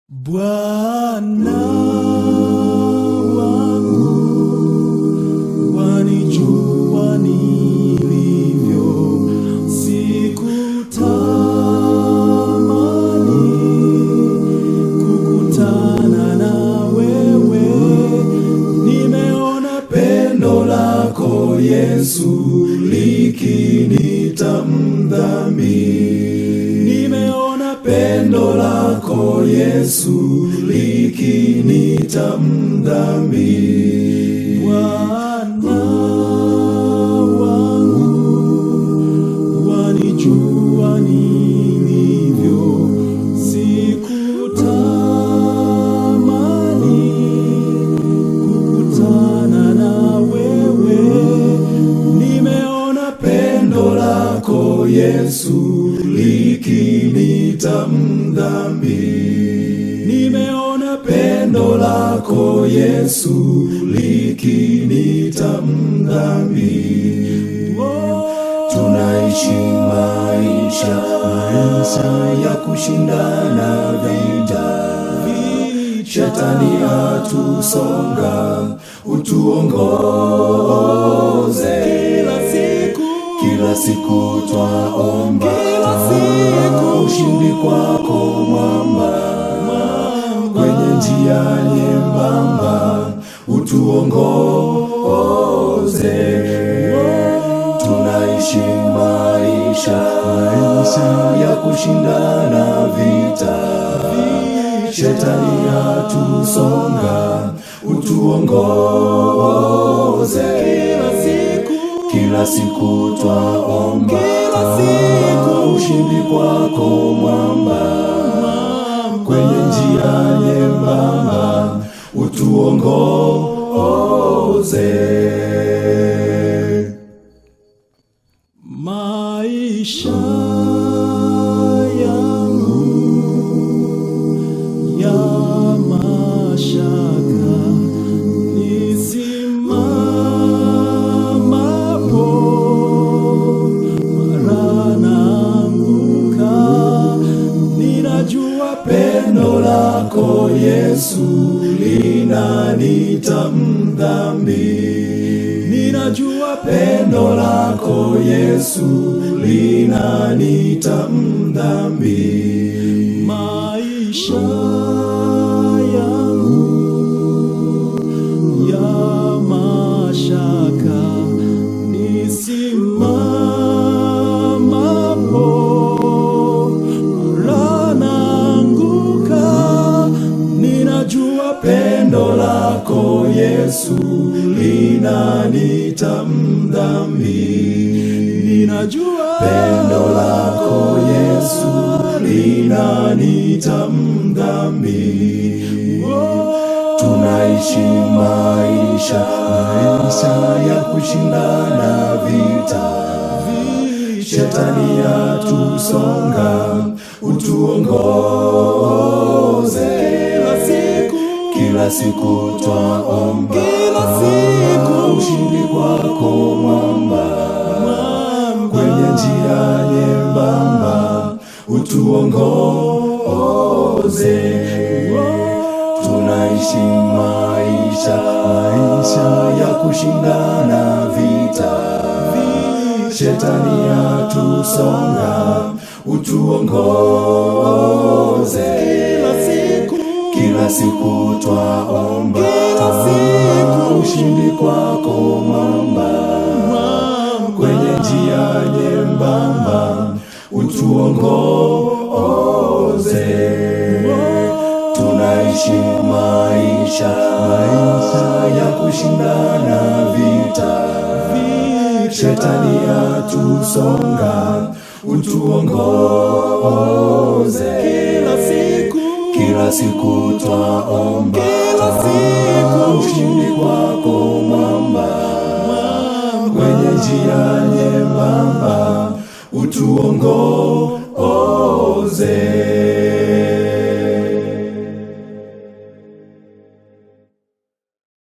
Bwana wangu, wanijua nilivyo, sikutamani kukutana na wewe. Nimeona pendo lako Yesu likinita mdhambi. Nimeona pendo lako Yesu likinita mdhambi. Bwana wangu, wanijua nilivyo, sikutamani kukutana na wewe. Nimeona pendo lako Yesu likinita mdhambi. Nimeona pendo lako Yesu likinita mdhambi. Tunaishi maisha ya kushindana vita. Shetani atusonga, utuongoze. Kila siku twaomba, ushindi kwako mwamba. Kwenye njia nyembamba utuongoze. Tunaishi maisha ya kushindana vita. Shetani atusonga, utuongoze. Kila siku twaomba, ushindi kwako mwamba. Kwenye njia nyembamba utuongoze. Maisha yangu ya mashaka, nisimamapo mara naanguka. Ninajua pendo lako Yesu linanita mdhambi. Ninajua pendo lako Yesu linanita mdhambi. Maisha yangu ya mashaka, nisimamapo mara naanguka. Ninajua pendo lako Yesu linanita mdhambi. Ninajua pendo lako Yesu linanita mdhambi. Tunaishi maisha ya kushindana vita. Shetani atusonga, utuongoze. Kila siku twaomba, ushindi kwako mwamba. Kwenye njia nyembamba utuongoze. Tunaishi maisha ya kushindana vita. Shetani atusonga, utuongoze. Kila siku twaomba, ushindi kwako mwamba. Kwenye njia nyembamba utuongoze. Tunaishi maisha ya kushindana vita. Shetani atusonga, utuongoze. Kila siku twaomba, ushindi kwako mwamba. Kwenye njia nyembamba utuongoze.